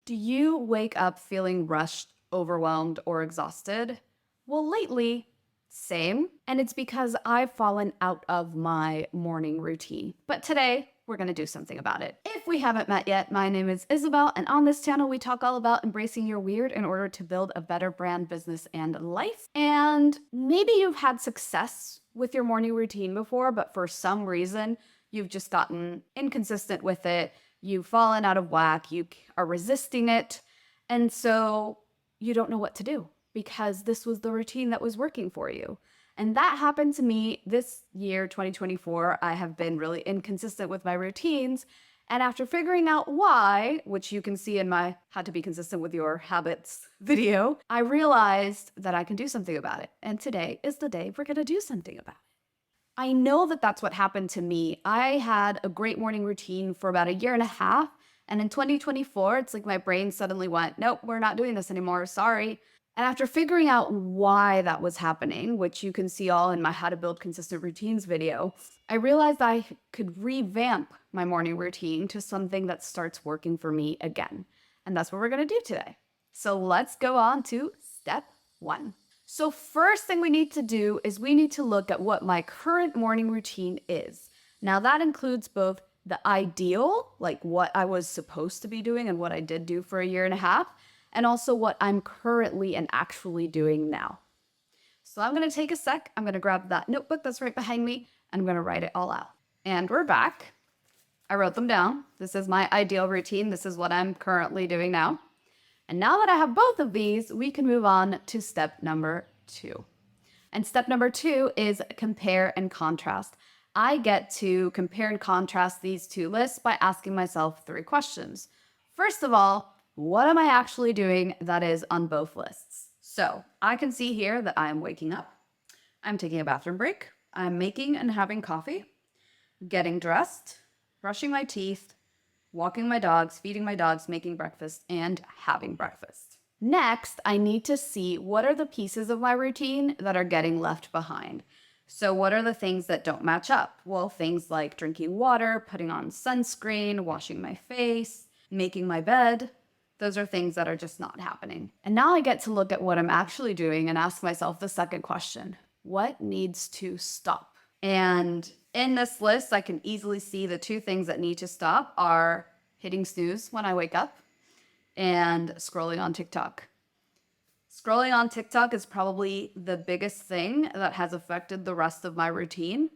Do you wake up feeling rushed, overwhelmed, or exhausted? Well, lately, same. And it's because I've fallen out of my morning routine. But today, we're going to do something about it. If we haven't met yet, my name is Isabel, and on this channel, we talk all about embracing your weird in order to build a better brand, business, and life. And maybe you've had success with your morning routine before, but for some reason, you've just gotten inconsistent with it. You've fallen out of whack, you are resisting it, and so you don't know what to do because this was the routine that was working for you. And that happened to me this year, 2024. I have been really inconsistent with my routines. And after figuring out why, which you can see in my How to Be Consistent with Your Habits video, I realized that I can do something about it. And today is the day we're going to do something about it. I know that that's what happened to me. I had a great morning routine for about a year and a half. And in 2024, it's like my brain suddenly went, nope, we're not doing this anymore. Sorry. And after figuring out why that was happening, which you can see all in my How to Build Consistent Routines video, I realized I could revamp my morning routine to something that starts working for me again. And that's what we're going to do today. So let's go on to step one. So first thing we need to do is we need to look at what my current morning routine is. Now that includes both the ideal, like what I was supposed to be doing and what I did do for a year and a half, and also what I'm currently and actually doing now. So I'm going to take a sec. I'm going to grab that notebook that's right behind me, and I'm going to write it all out. And we're back. I wrote them down. This is my ideal routine. This is what I'm currently doing now. And now that I have both of these, we can move on to step number 2. And step number 2 is compare and contrast. I get to compare and contrast these two lists by asking myself 3 questions. First of all, what am I actually doing that is on both lists? So I can see here that I am waking up, I'm taking a bathroom break, I'm making and having coffee, getting dressed, brushing my teeth, walking my dogs, feeding my dogs, making breakfast, and having breakfast. Next, I need to see what are the pieces of my routine that are getting left behind. So what are the things that don't match up? Well, things like drinking water, putting on sunscreen, washing my face, making my bed. Those are things that are just not happening. And now I get to look at what I'm actually doing and ask myself the second question: what needs to stop? And in this list, I can easily see the 2 things that need to stop are hitting snooze when I wake up and scrolling on TikTok. Scrolling on TikTok is probably the biggest thing that has affected the rest of my routine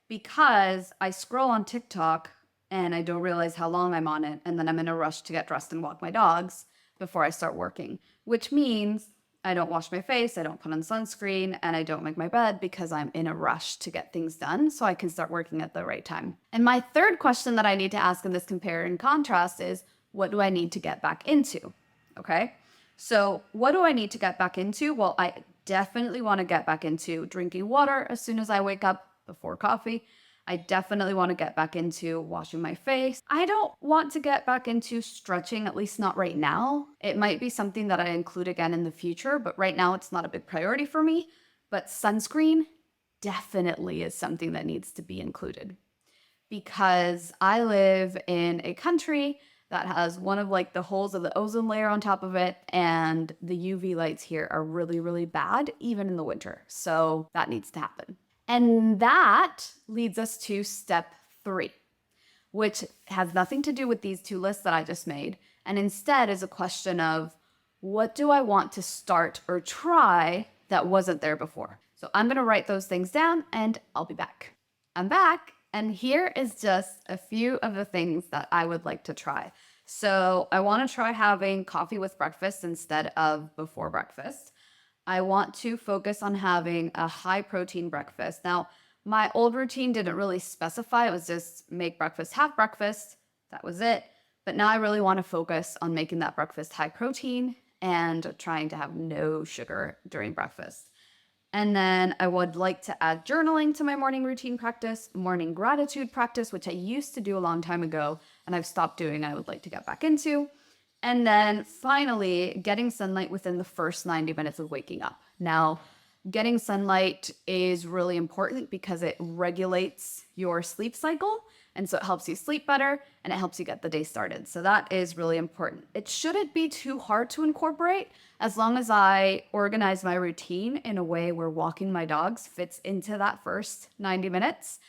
because I scroll on TikTok and I don't realize how long I'm on it, and then I'm in a rush to get dressed and walk my dogs before I start working, which means I don't wash my face, I don't put on sunscreen, and I don't make my bed because I'm in a rush to get things done so I can start working at the right time. And my third question that I need to ask in this compare and contrast is, what do I need to get back into? Okay, so what do I need to get back into? Well, I definitely want to get back into drinking water as soon as I wake up before coffee. I definitely want to get back into washing my face. I don't want to get back into stretching, at least not right now. It might be something that I include again in the future, but right now it's not a big priority for me. But sunscreen definitely is something that needs to be included because I live in a country that has one of like the holes of the ozone layer on top of it, and the UV lights here are really, really bad, even in the winter. So that needs to happen. And that leads us to step 3, which has nothing to do with these 2 lists that I just made, and instead is a question of, what do I want to start or try that wasn't there before? So I'm going to write those things down and I'll be back. I'm back, and here is just a few of the things that I would like to try. So I want to try having coffee with breakfast instead of before breakfast. I want to focus on having a high protein breakfast. Now, my old routine didn't really specify. It was just make breakfast, have breakfast. That was it. But now I really want to focus on making that breakfast high protein and trying to have no sugar during breakfast. And then I would like to add journaling to my morning routine practice, morning gratitude practice, which I used to do a long time ago and I've stopped doing. I would like to get back into. And then finally, getting sunlight within the first 90 minutes of waking up. Now, getting sunlight is really important because it regulates your sleep cycle. And so it helps you sleep better and it helps you get the day started. So that is really important. It shouldn't be too hard to incorporate as long as I organize my routine in a way where walking my dogs fits into that first 90 minutes,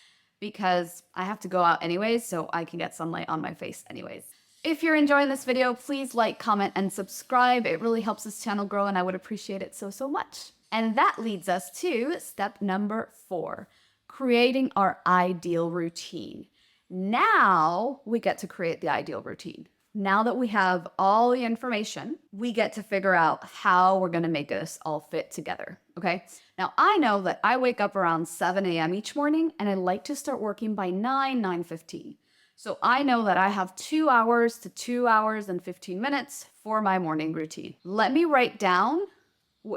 because I have to go out anyways, so I can get sunlight on my face anyways. If you're enjoying this video, please like, comment, and subscribe. It really helps this channel grow and I would appreciate it so, so much. And that leads us to step number 4, creating our ideal routine. Now we get to create the ideal routine. Now that we have all the information, we get to figure out how we're gonna make this all fit together, okay? Now I know that I wake up around 7 a.m. each morning and I like to start working by 9:15. So I know that I have 2 hours to 2 hours and 15 minutes for my morning routine. Let me write down,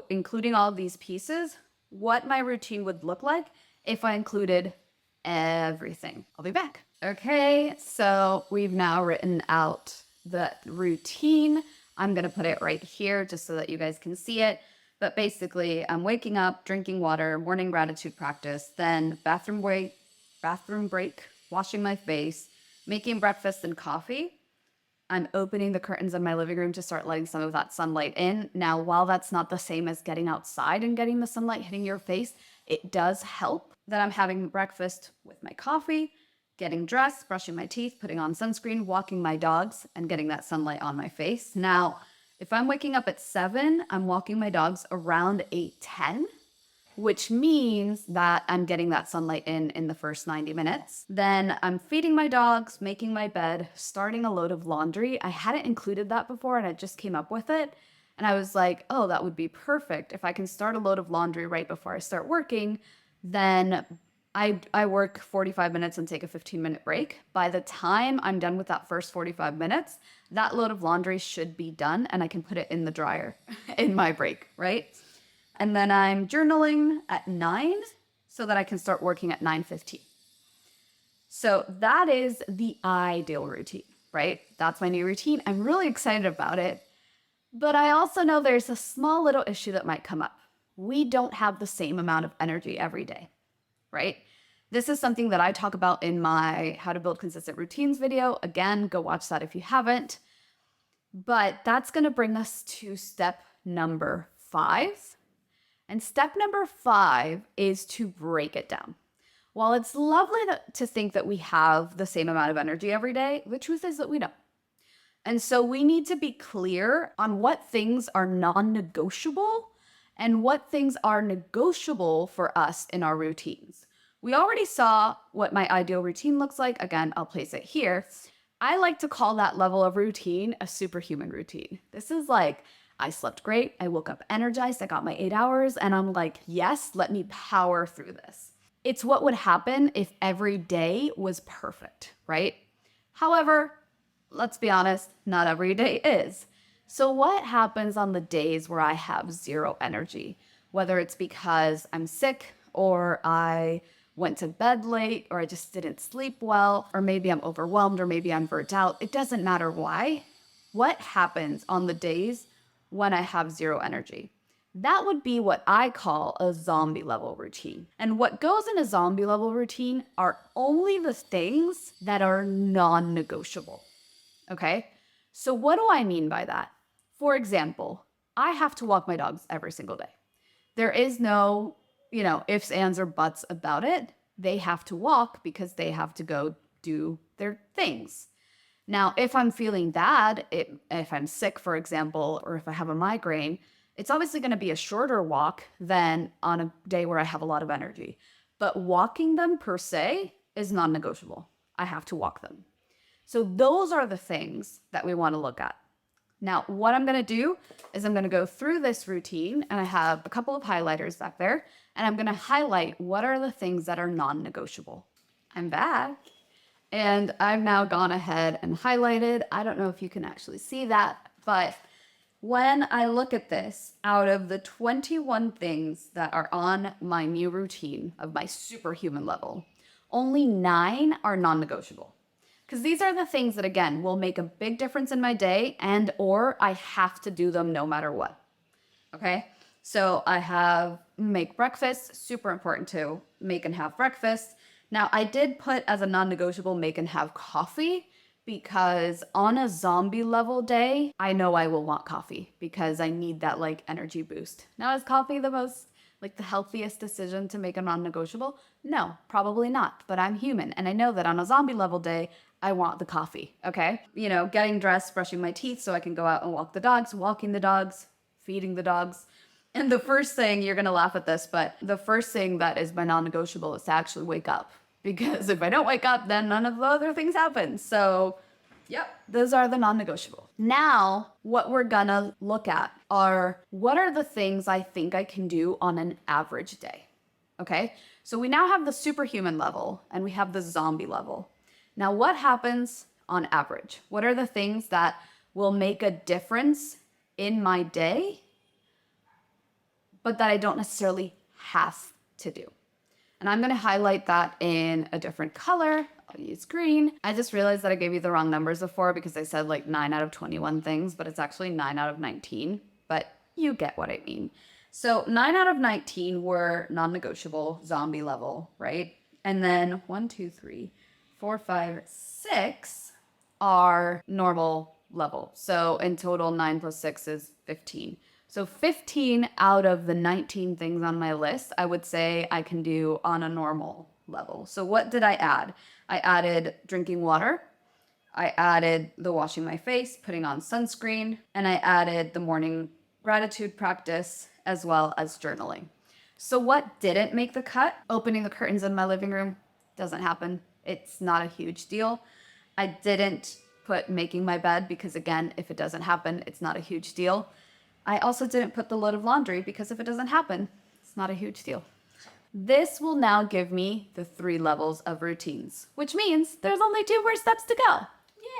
including all of these pieces, what my routine would look like if I included everything. I'll be back. Okay, so we've now written out the routine. I'm gonna put it right here just so that you guys can see it. But basically, I'm waking up, drinking water, morning gratitude practice, then bathroom break, washing my face, making breakfast and coffee. I'm opening the curtains in my living room to start letting some of that sunlight in. Now, while that's not the same as getting outside and getting the sunlight hitting your face, it does help that I'm having breakfast with my coffee, getting dressed, brushing my teeth, putting on sunscreen, walking my dogs, and getting that sunlight on my face. Now, if I'm waking up at 7, I'm walking my dogs around 8:10. Which means that I'm getting that sunlight in the first 90 minutes. Then I'm feeding my dogs, making my bed, starting a load of laundry. I hadn't included that before and I just came up with it. And I was like, oh, that would be perfect. If I can start a load of laundry right before I start working, then I work 45 minutes and take a 15-minute break. By the time I'm done with that first 45 minutes, that load of laundry should be done and I can put it in the dryer in my break, right? And then I'm journaling at 9 so that I can start working at 9:15. So that is the ideal routine, right? That's my new routine. I'm really excited about it. But I also know there's a small little issue that might come up. We don't have the same amount of energy every day, right? This is something that I talk about in my How to Build Consistent Routines video. Again, go watch that if you haven't. But that's going to bring us to step number 5. And step number 5 is to break it down. While it's lovely to think that we have the same amount of energy every day, the truth is that we don't. And so we need to be clear on what things are non-negotiable and what things are negotiable for us in our routines. We already saw what my ideal routine looks like. Again, I'll place it here. I like to call that level of routine a superhuman routine. This is like, I slept great, I woke up energized, I got my 8 hours, and I'm like, yes, let me power through this. It's what would happen if every day was perfect, right? However, let's be honest, not every day is. So what happens on the days where I have zero energy? Whether it's because I'm sick or I went to bed late or I just didn't sleep well, or maybe I'm overwhelmed or maybe I'm burnt out. It doesn't matter why. What happens on the days when I have zero energy? That would be what I call a zombie level routine. And what goes in a zombie level routine are only the things that are non-negotiable. Okay? So what do I mean by that? For example, I have to walk my dogs every single day. There is no, ifs, ands, or buts about it. They have to walk because they have to go do their things. Now, if I'm feeling bad, if I'm sick, for example, or if I have a migraine, it's obviously going to be a shorter walk than on a day where I have a lot of energy. But walking them per se is non-negotiable. I have to walk them. So those are the things that we want to look at. Now, what I'm going to do is I'm going to go through this routine, and I have a couple of highlighters back there, and I'm going to highlight what are the things that are non-negotiable. I'm back, and I've now gone ahead and highlighted. I don't know if you can actually see that, but when I look at this, out of the 21 things that are on my new routine of my superhuman level, only 9 are non-negotiable. Because these are the things that, again, will make a big difference in my day and or I have to do them no matter what. Okay? So I have make breakfast, super important to make and have breakfast. Now, I did put as a non-negotiable make and have coffee because on a zombie level day, I know I will want coffee because I need that like energy boost. Now, is coffee the most like the healthiest decision to make a non-negotiable? No, probably not, but I'm human and I know that on a zombie level day, I want the coffee, okay? You know, getting dressed, brushing my teeth so I can go out and walk the dogs, walking the dogs, feeding the dogs. And the first thing, you're gonna laugh at this, but the first thing that is my non-negotiable is to actually wake up. Because if I don't wake up, then none of the other things happen. So, yep, those are the non-negotiable. Now, what we're gonna look at are what are the things I think I can do on an average day. Okay, so we now have the superhuman level and we have the zombie level. Now, what happens on average? What are the things that will make a difference in my day, but that I don't necessarily have to do? And I'm going to highlight that in a different color. I'll use green. I just realized that I gave you the wrong numbers before because I said like 9 out of 21 things, but it's actually 9 out of 19. But you get what I mean. So 9 out of 19 were non-negotiable, zombie level, right? And then 1, 2, 3, 4, 5, 6 are normal level. So in total, 9 plus 6 is 15. So 15 out of the 19 things on my list, I would say I can do on a normal level. So what did I add? I added drinking water. I added the washing my face, putting on sunscreen, and I added the morning gratitude practice as well as journaling. So what didn't make the cut? Opening the curtains in my living room doesn't happen. It's not a huge deal. I didn't put making my bed because again, if it doesn't happen, it's not a huge deal. I also didn't put the load of laundry because if it doesn't happen, it's not a huge deal. This will now give me the 3 levels of routines, which means there's only 2 more steps to go.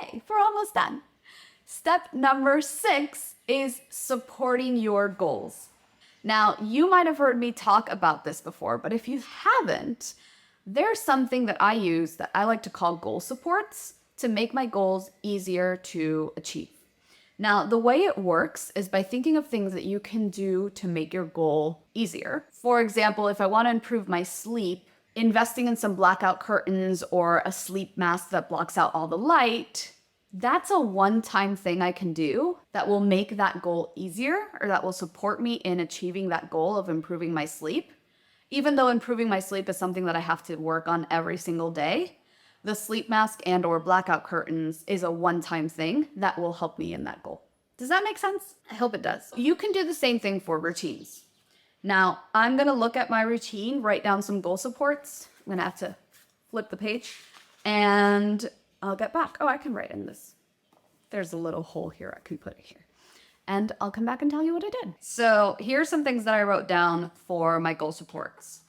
Yay, we're almost done. Step number 6 is supporting your goals. Now, you might have heard me talk about this before, but if you haven't, there's something that I use that I like to call goal supports to make my goals easier to achieve. Now, the way it works is by thinking of things that you can do to make your goal easier. For example, if I want to improve my sleep, investing in some blackout curtains or a sleep mask that blocks out all the light, that's a one-time thing I can do that will make that goal easier or that will support me in achieving that goal of improving my sleep. Even though improving my sleep is something that I have to work on every single day, the sleep mask and or blackout curtains is a one-time thing that will help me in that goal. Does that make sense? I hope it does. You can do the same thing for routines. Now, I'm gonna look at my routine, write down some goal supports. I'm gonna have to flip the page and I'll get back. Oh, I can write in this. There's a little hole here, I can put it here. And I'll come back and tell you what I did. So here's some things that I wrote down for my goal supports.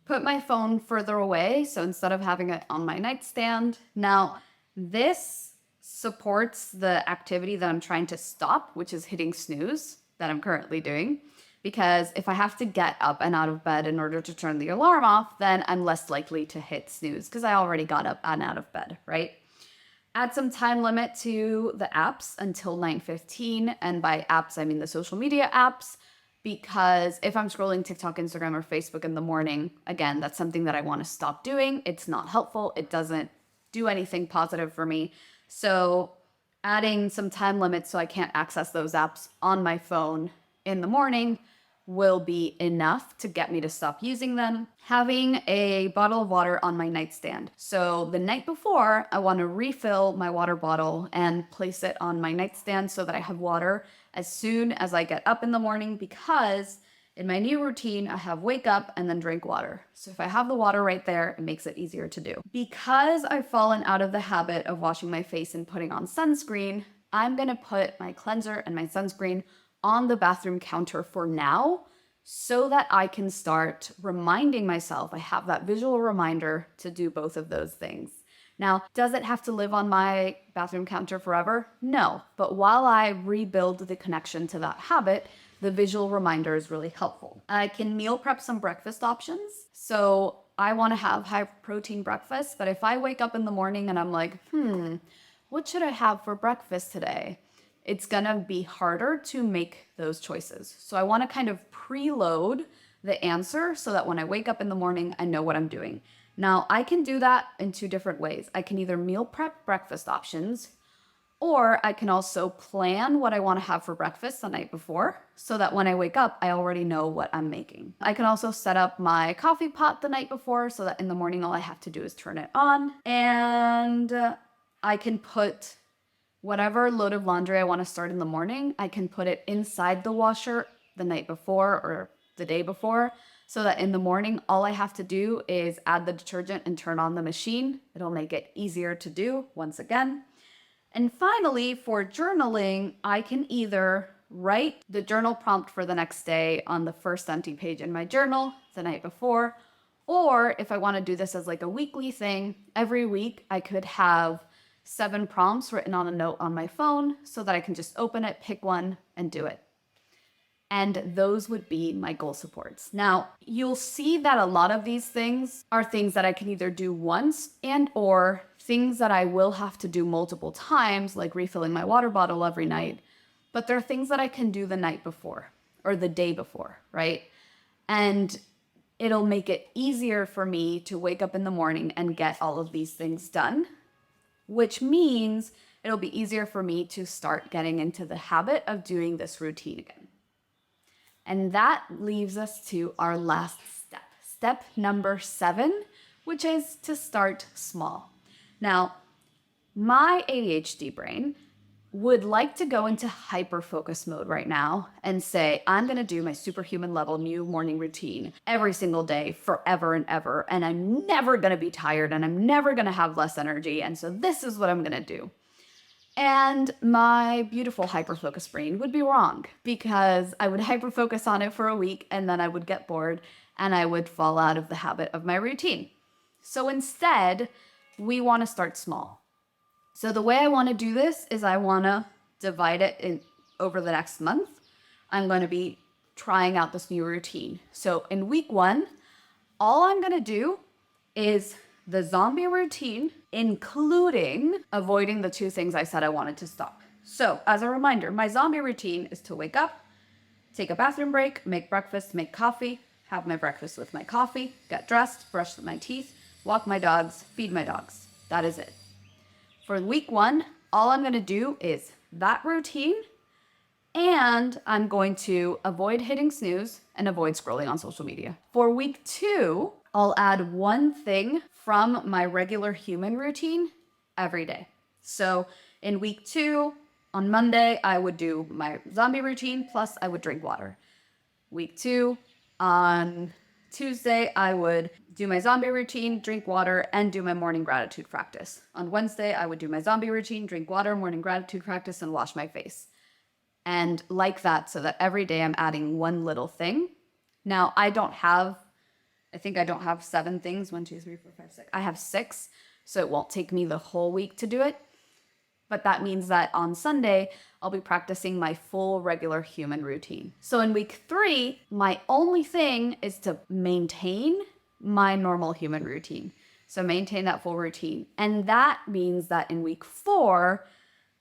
Put my phone further away, so instead of having it on my nightstand. Now, this supports the activity that I'm trying to stop, which is hitting snooze that I'm currently doing. Because if I have to get up and out of bed in order to turn the alarm off, then I'm less likely to hit snooze because I already got up and out of bed, right? Add some time limit to the apps until 9:15. And by apps, I mean the social media apps. Because if I'm scrolling TikTok, Instagram, or Facebook in the morning, again, that's something that I want to stop doing. It's not helpful. It doesn't do anything positive for me. So adding some time limits so I can't access those apps on my phone in the morning will be enough to get me to stop using them. Having a bottle of water on my nightstand. So the night before, I want to refill my water bottle and place it on my nightstand so that I have water as soon as I get up in the morning, because in my new routine, I have wake up and then drink water. So if I have the water right there, it makes it easier to do. Because I've fallen out of the habit of washing my face and putting on sunscreen, I'm gonna put my cleanser and my sunscreen on the bathroom counter for now so that I can start reminding myself, I have that visual reminder to do both of those things. Now, does it have to live on my bathroom counter forever? No, but while I rebuild the connection to that habit, the visual reminder is really helpful. I can meal prep some breakfast options. So I want to have high protein breakfast, but if I wake up in the morning and I'm like, what should I have for breakfast today? It's gonna be harder to make those choices. So I want to kind of preload the answer so that when I wake up in the morning, I know what I'm doing. Now, I can do that in two different ways. I can either meal prep breakfast options, or I can also plan what I want to have for breakfast the night before so that when I wake up, I already know what I'm making. I can also set up my coffee pot the night before so that in the morning, all I have to do is turn it on. And I can put whatever load of laundry I want to start in the morning, I can put it inside the washer the night before or the day before so that in the morning, all I have to do is add the detergent and turn on the machine. It'll make it easier to do once again. And finally, for journaling, I can either write the journal prompt for the next day on the first empty page in my journal the night before, or if I want to do this as like a weekly thing, every week I could have 7 prompts written on a note on my phone so that I can just open it, pick one, and do it. And those would be my goal supports. Now, you'll see that a lot of these things are things that I can either do once and or things that I will have to do multiple times, like refilling my water bottle every night. But they're things that I can do the night before or the day before, right? And it'll make it easier for me to wake up in the morning and get all of these things done, which means it'll be easier for me to start getting into the habit of doing this routine again. And that leaves us to our last step, step number 7, which is to start small. Now, my ADHD brain would like to go into hyper-focus mode right now and say, I'm going to do my superhuman level new morning routine every single day forever and ever, and I'm never going to be tired and I'm never going to have less energy, and so this is what I'm going to do. And my beautiful hyper-focus brain would be wrong because I would hyper-focus on it for a week and then I would get bored and I would fall out of the habit of my routine. So instead, we want to start small. So the way I want to do this is I want to divide it in over the next month. I'm going to be trying out this new routine. So in week 1, all I'm going to do is the zombie routine, including avoiding the 2 things I said I wanted to stop. So as a reminder, my zombie routine is to wake up, take a bathroom break, make breakfast, make coffee, have my breakfast with my coffee, get dressed, brush my teeth, walk my dogs, feed my dogs. That is it. For week 1, all I'm going to do is that routine, and I'm going to avoid hitting snooze and avoid scrolling on social media. For week 2, I'll add one thing from my regular human routine every day. So in week 2, on Monday, I would do my zombie routine, plus I would drink water. Week 2, on Tuesday, I would do my zombie routine, drink water, and do my morning gratitude practice. On Wednesday, I would do my zombie routine, drink water, morning gratitude practice, and wash my face. And like that, so that every day I'm adding one little thing. Now, I don't have 7 things. 1, 2, 3, 4, 5, 6. I have 6, so it won't take me the whole week to do it. But that means that on Sunday, I'll be practicing my full regular human routine. So in week 3, my only thing is to maintain my normal human routine. So maintain that full routine. And that means that in week 4,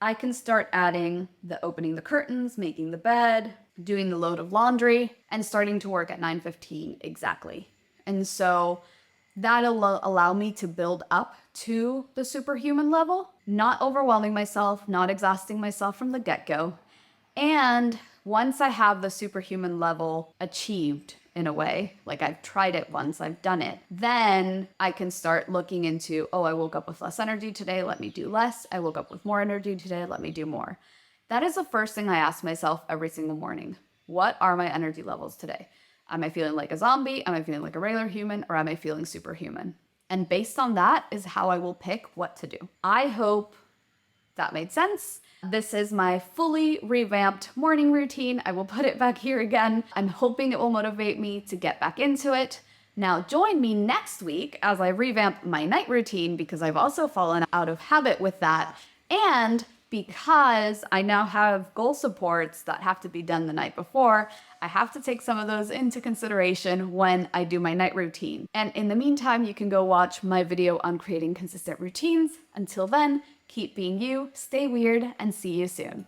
I can start adding the opening the curtains, making the bed, doing the load of laundry, and starting to work at 9:15 exactly. And so that'll allow me to build up to the superhuman level, not overwhelming myself, not exhausting myself from the get-go. And once I have the superhuman level achieved in a way, like I've tried it once, I've done it, then I can start looking into, I woke up with less energy today, let me do less. I woke up with more energy today, let me do more. That is the first thing I ask myself every single morning. What are my energy levels today? Am I feeling like a zombie? Am I feeling like a regular human? Or am I feeling superhuman? And based on that is how I will pick what to do. I hope that made sense. This is my fully revamped morning routine. I will put it back here again. I'm hoping it will motivate me to get back into it. Now join me next week as I revamp my night routine because I've also fallen out of habit with that. And because I now have goal supports that have to be done the night before, I have to take some of those into consideration when I do my night routine. And in the meantime, you can go watch my video on creating consistent routines. Until then, keep being you, stay weird, and see you soon.